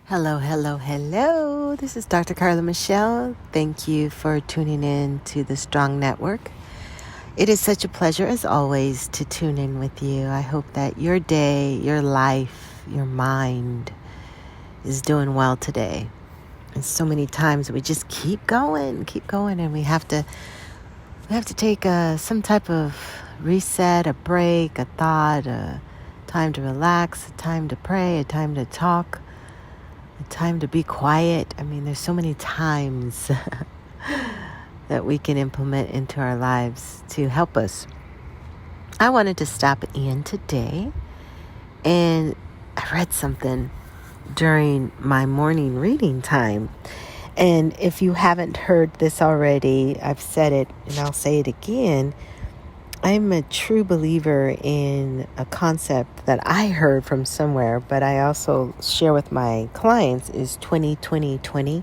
Hello, hello, hello. This is Dr. Carla Michelle. Thank you for tuning in to the Strong Network. It is such a pleasure, as always, to tune in with you. I hope that your day, your life, your mind is doing well today. And so many times we just keep going, and we have to take some type of reset, a break, a thought, a time to relax, a time to pray, a time to talk. Time to be quiet. I mean, there's so many times that we can implement into our lives to help us. I wanted to stop in today, and I read something during my morning reading time. And if you haven't heard this already, I've said it and I'll say it again. I'm a true believer in a concept that I heard from somewhere, but I also share with my clients is 20-20-20.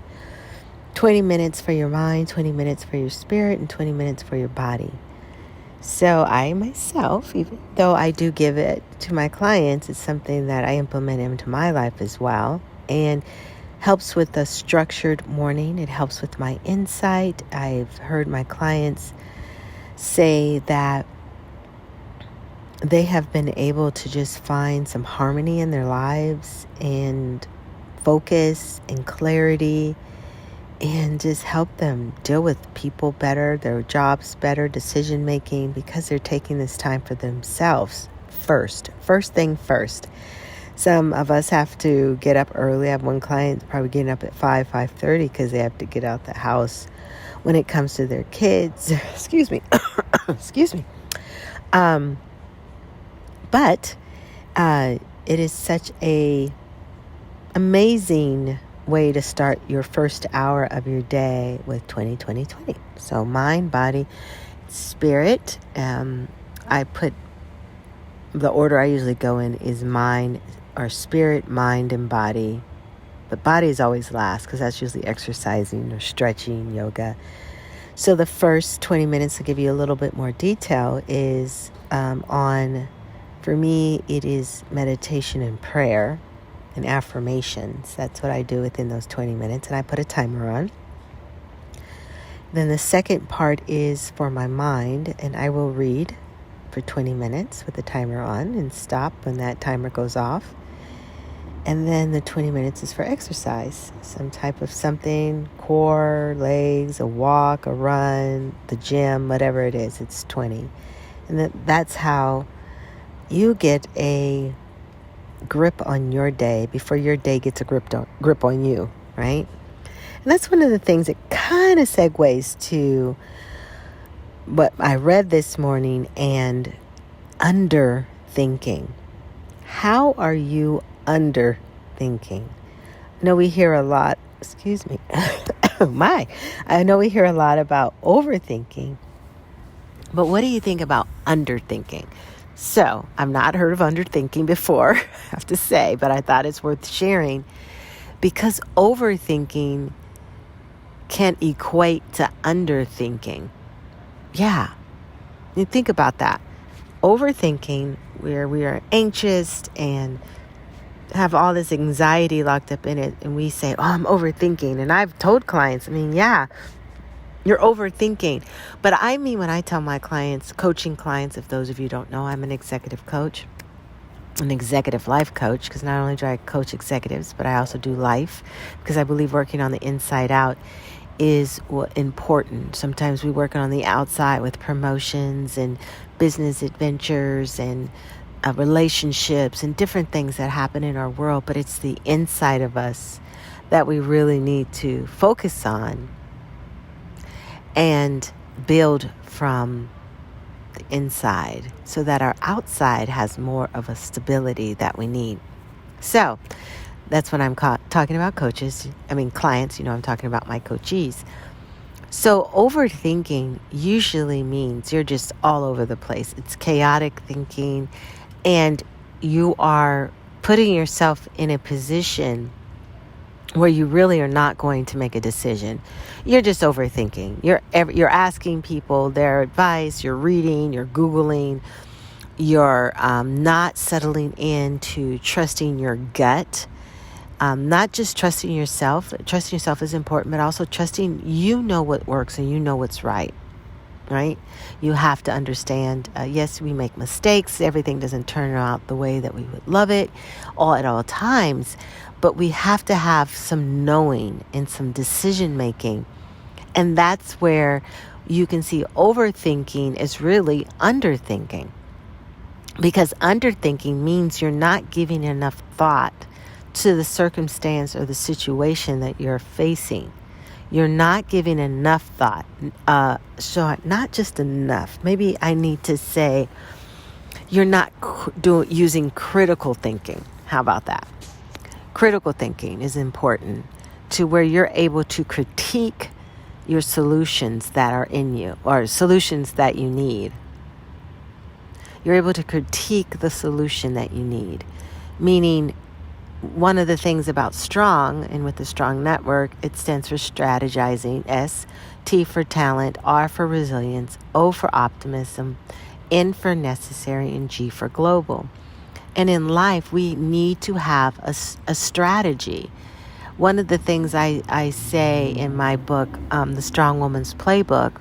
20 minutes for your mind, 20 minutes for your spirit, and 20 minutes for your body. So I myself, even though I do give it to my clients, it's something that I implement into my life as well, and helps with a structured morning. It helps with my insight. I've heard my clients say that they have been able to just find some harmony in their lives and focus and clarity and just help them deal with people better, their jobs better, decision making, because they're taking this time for themselves first. First thing first. Some of us have to get up early. I have one client probably getting up at 5:30 because they have to get out the house when it comes to their kids. Excuse me. Excuse me. But it is such a amazing way to start your first hour of your day with 20-20-20. So mind, body, spirit. I put the order I usually go in is mind or spirit, mind, and body. But body is always last because that's usually exercising or stretching, yoga. So the first 20 minutes, to give you a little bit more detail, is for me, it is meditation and prayer and affirmations. That's what I do within those 20 minutes, and I put a timer on. Then the second part is for my mind, and I will read for 20 minutes with the timer on and stop when that timer goes off. And then the 20 minutes is for exercise, some type of something, core, legs, a walk, a run, the gym, whatever it is, it's 20. And that's how you get a grip on your day before your day gets a grip on you, right? And that's one of the things that kind of segues to what I read this morning and underthinking. How are you underthinking? I know we hear a lot, excuse me, I know we hear a lot about overthinking, but what do you think about underthinking? So, I've not heard of underthinking before, I have to say, but I thought it's worth sharing because overthinking can equate to underthinking. Yeah, you think about that. Overthinking, where we are anxious and have all this anxiety locked up in it, and we say, oh, I'm overthinking. And I've told clients, yeah, you're overthinking. But I mean, when I tell my clients, coaching clients, if those of you don't know, I'm an executive coach, an executive life coach, because not only do I coach executives, but I also do life, because I believe working on the inside out is important. Sometimes we work on the outside with promotions and business adventures and relationships and different things that happen in our world, but it's the inside of us that we really need to focus on and build from the inside so that our outside has more of a stability that we need. So that's when I'm talking about clients, I'm talking about my coachees. So overthinking usually means you're just all over the place. It's chaotic thinking, and you are putting yourself in a position where you really are not going to make a decision. You're just overthinking. You're asking people their advice, you're reading, you're Googling, you're not settling into trusting your gut. Not just trusting yourself. Trusting yourself is important, but also trusting you know what works and you know what's right. Right? You have to understand, yes, we make mistakes. Everything doesn't turn out the way that we would love it at all times. But we have to have some knowing and some decision making. And that's where you can see overthinking is really underthinking. Because underthinking means you're not giving enough thought to the circumstance or the situation that you're facing. You're not giving enough thought. So not just enough. Maybe I need to say you're not using critical thinking. How about that? Critical thinking is important to where you're able to critique your solutions that are in you or solutions that you need. You're able to critique the solution that you need. Meaning, one of the things about strong, and with the strong network, it stands for strategizing, S, T for talent, R for resilience, O for optimism, N for necessary, and G for global. And in life, we need to have a strategy. One of the things I say in my book, The Strong Woman's Playbook,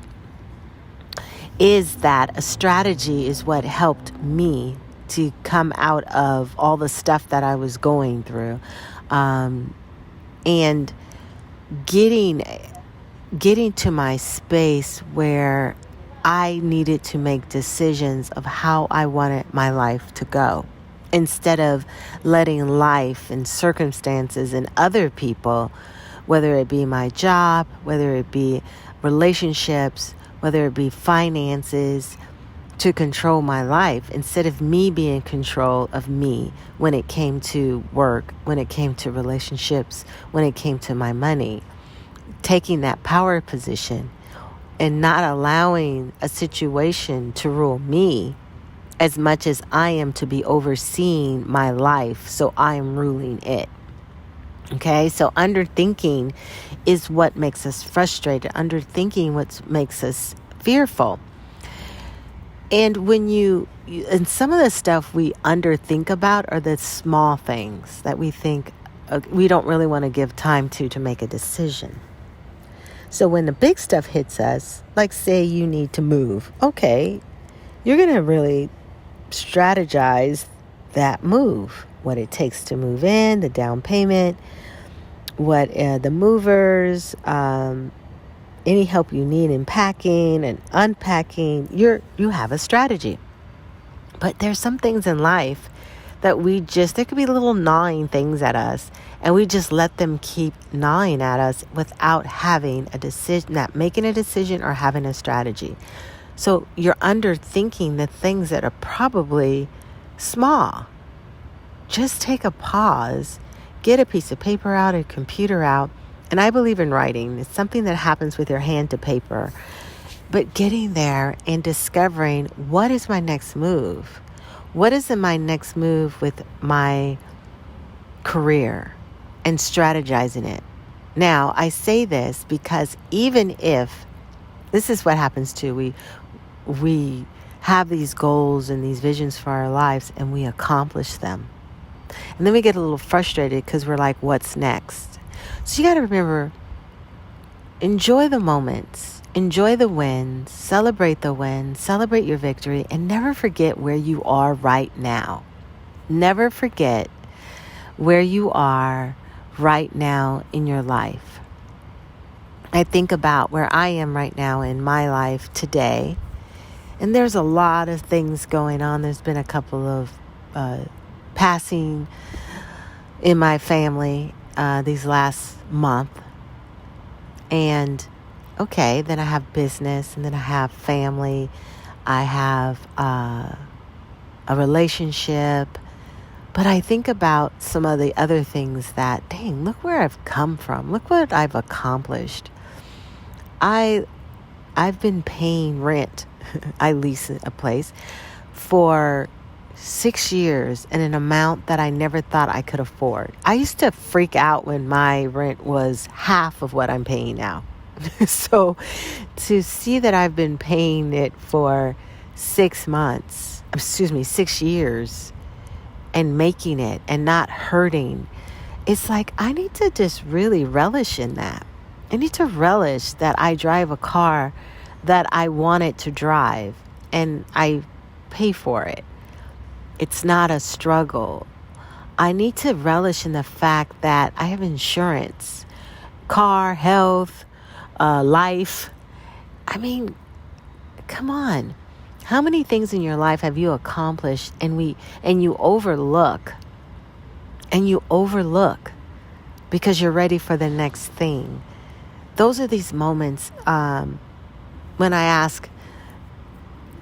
is that a strategy is what helped me to come out of all the stuff that I was going through, and getting to my space where I needed to make decisions of how I wanted my life to go, instead of letting life and circumstances and other people, whether it be my job, whether it be relationships, whether it be finances, to control my life, instead of me being in control of me when it came to work, when it came to relationships, when it came to my money. Taking that power position and not allowing a situation to rule me as much as I am to be overseeing my life, so I am ruling it. Okay, so underthinking is what makes us frustrated. Underthinking what makes us fearful. And when and some of the stuff we underthink about are the small things that we think we don't really want to give time to make a decision. So when the big stuff hits us, like say you need to move, okay, you're going to really strategize that move, what it takes to move in, the down payment, what the movers, any help you need in packing and unpacking. You have a strategy. But there's some things in life that there could be little gnawing things at us, and we just let them keep gnawing at us without having a decision, not making a decision or having a strategy. So you're underthinking the things that are probably small. Just take a pause, get a piece of paper out, a computer out. And I believe in writing. It's something that happens with your hand to paper. But getting there and discovering, what is my next move? What is my next move with my career? And strategizing it. Now, I say this because even if, this is what happens too, we have these goals and these visions for our lives and we accomplish them. And then we get a little frustrated because we're like, what's next? So you got to remember, enjoy the moments, enjoy the wins, celebrate the wins, celebrate your victory, and never forget where you are right now. Never forget where you are right now in your life. I think about where I am right now in my life today, and there's a lot of things going on. There's been a couple of passing in my family these last month. And okay, then I have business, and then I have family. I have a relationship. But I think about some of the other things that, dang, look where I've come from. Look what I've accomplished. I've been paying rent. I lease a place for 6 years in an amount that I never thought I could afford. I used to freak out when my rent was half of what I'm paying now. So to see that I've been paying it for 6 years, and making it and not hurting it's like I need to just really relish in that. I need to relish that I drive a car that I wanted to drive and I pay for it. It's not a struggle. I need to relish in the fact that I have insurance, car, health, life. I mean, come on. How many things in your life have you accomplished and you overlook because you're ready for the next thing? Those are these moments when I ask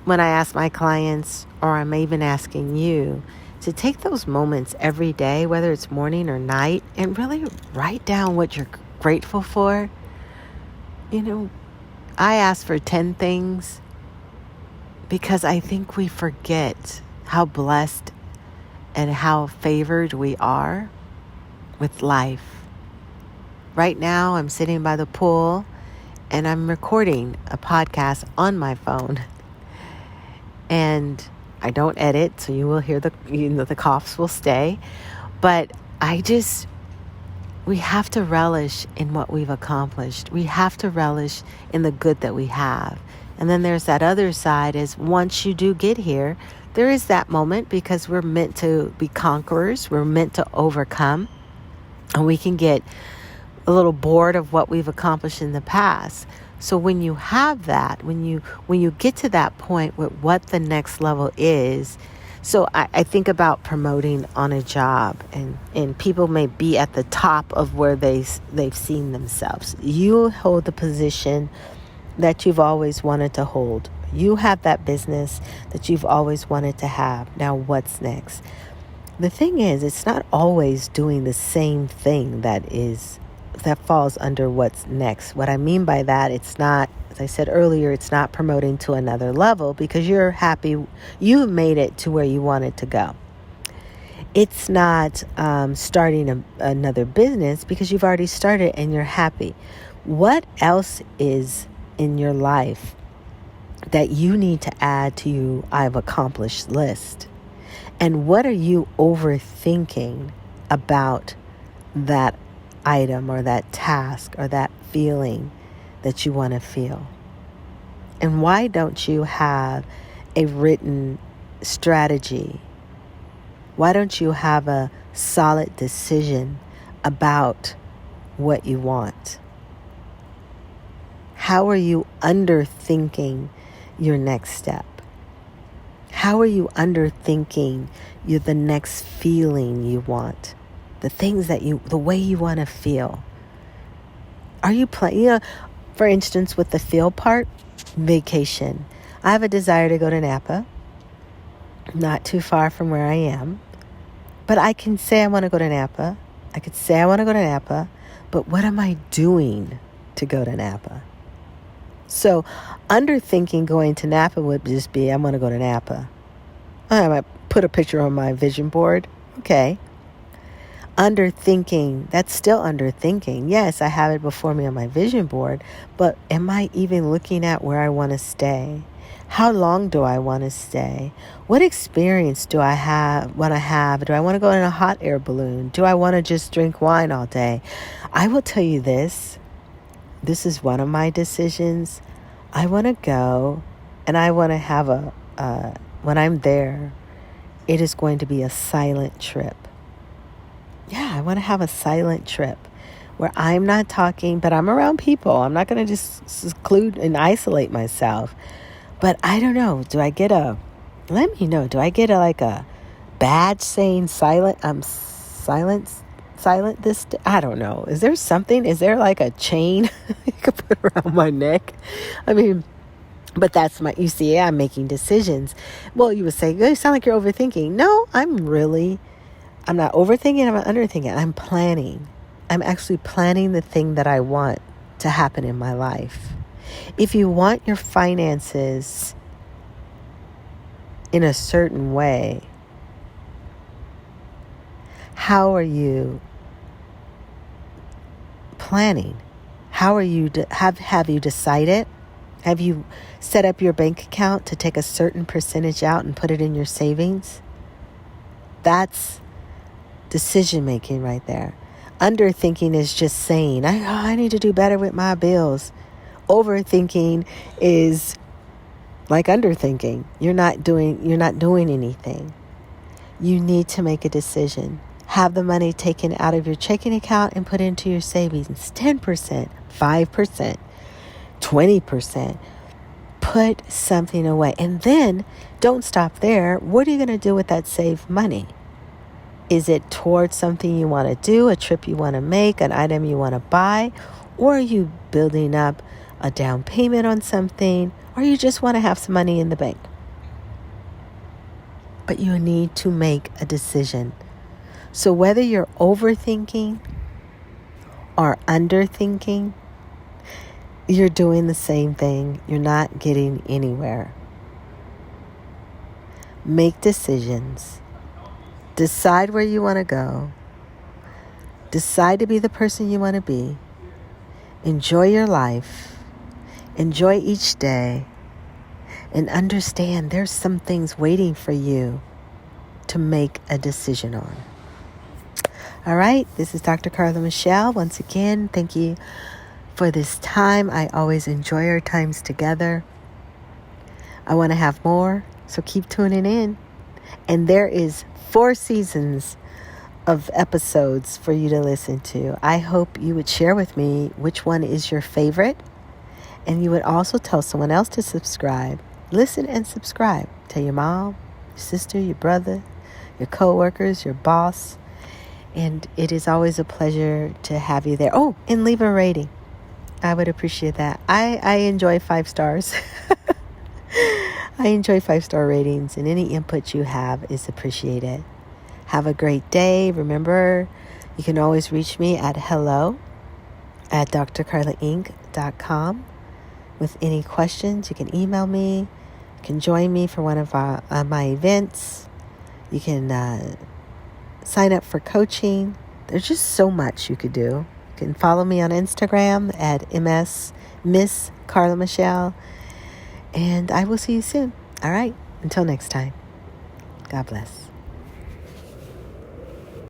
my clients, or I'm even asking you, to take those moments every day, whether it's morning or night, and really write down what you're grateful for. I ask for 10 things because I think we forget how blessed and how favored we are with life. Right now, I'm sitting by the pool and I'm recording a podcast on my phone. And I don't edit, so you will hear the coughs will stay. But we have to relish in what we've accomplished. We have to relish in the good that we have. And then there's that other side is once you do get here, there is that moment because we're meant to be conquerors. We're meant to overcome. And we can get a little bored of what we've accomplished in the past. So when you have that, when you get to that point with what the next level is, so I think about promoting on a job, and people may be at the top of where they've seen themselves. You hold the position that you've always wanted to hold. You have that business that you've always wanted to have. Now what's next? The thing is, it's not always doing the same thing that falls under what's next. What I mean by that, it's not, as I said earlier, it's not promoting to another level because you're happy. You made it to where you wanted to go. It's not starting another business because you've already started and you're happy. What else is in your life that you need to add to your I've accomplished list? And what are you overthinking about that item or that task or that feeling that you want to feel? And why don't you have a written strategy? Why don't you have a solid decision about what you want? How are you underthinking your next step? How are you underthinking the next feeling you want? The things the way you want to feel. Are you playing, for instance, with the feel part, vacation. I have a desire to go to Napa, not too far from where I am, but I can say I want to go to Napa. I could say I want to go to Napa, but what am I doing to go to Napa? So underthinking going to Napa would just be, I want to go to Napa. I might put a picture on my vision board. Okay. Underthinking, that's still underthinking. Yes, I have it before me on my vision board, but am I even looking at where I want to stay? How long do I want to stay? What experience do I want to have? Do I want to go in a hot air balloon? Do I want to just drink wine all day? I will tell you this. This is one of my decisions. I want to go and I want to have when I'm there, it is going to be a silent trip. Yeah, I want to have a silent trip where I'm not talking, but I'm around people. I'm not going to just seclude and isolate myself. But I don't know. Let me know. Do I get a badge saying silent? I'm silent this day? I don't know. Is there something? Is there like a chain you could put around my neck? I mean, but that's you see, I'm making decisions. Well, you would say, you sound like you're overthinking. No, I'm not overthinking. I'm not underthinking. I'm planning. I'm actually planning the thing that I want to happen in my life. If you want your finances in a certain way, how are you planning? How are you, have you decided? Have you set up your bank account to take a certain percentage out and put it in your savings? That's decision making right there. Underthinking is just saying, I need to do better with my bills. Overthinking is like underthinking. You're not doing anything. You need to make a decision. Have the money taken out of your checking account and put into your savings. 10%, 5%, 20%. Put something away. And then don't stop there. What are you going to do with that saved money? Is it towards something you want to do, a trip you want to make, an item you want to buy? Or are you building up a down payment on something? Or you just want to have some money in the bank? But you need to make a decision. So whether you're overthinking or underthinking, you're doing the same thing. You're not getting anywhere. Make decisions. Decide where you want to go. Decide to be the person you want to be. Enjoy your life. Enjoy each day. And understand there's some things waiting for you to make a decision on. All right, this is Dr. Carla Michelle. Once again, thank you for this time. I always enjoy our times together. I want to have more, so keep tuning in. And there is 4 seasons of episodes for you to listen to. I hope you would share with me which one is your favorite. And you would also tell someone else to subscribe. Listen and subscribe. Tell your mom, your sister, your brother, your coworkers, your boss. And it is always a pleasure to have you there. Oh, and leave a rating. I would appreciate that. I enjoy 5 stars. I enjoy 5-star ratings, and any input you have is appreciated. Have a great day. Remember, you can always reach me at hello@drcarlainc.com. With any questions, you can email me. You can join me for one of my events. You can sign up for coaching. There's just so much you could do. You can follow me on Instagram at Miss Carla Michelle. And I will see you soon. All right. Until next time. God bless.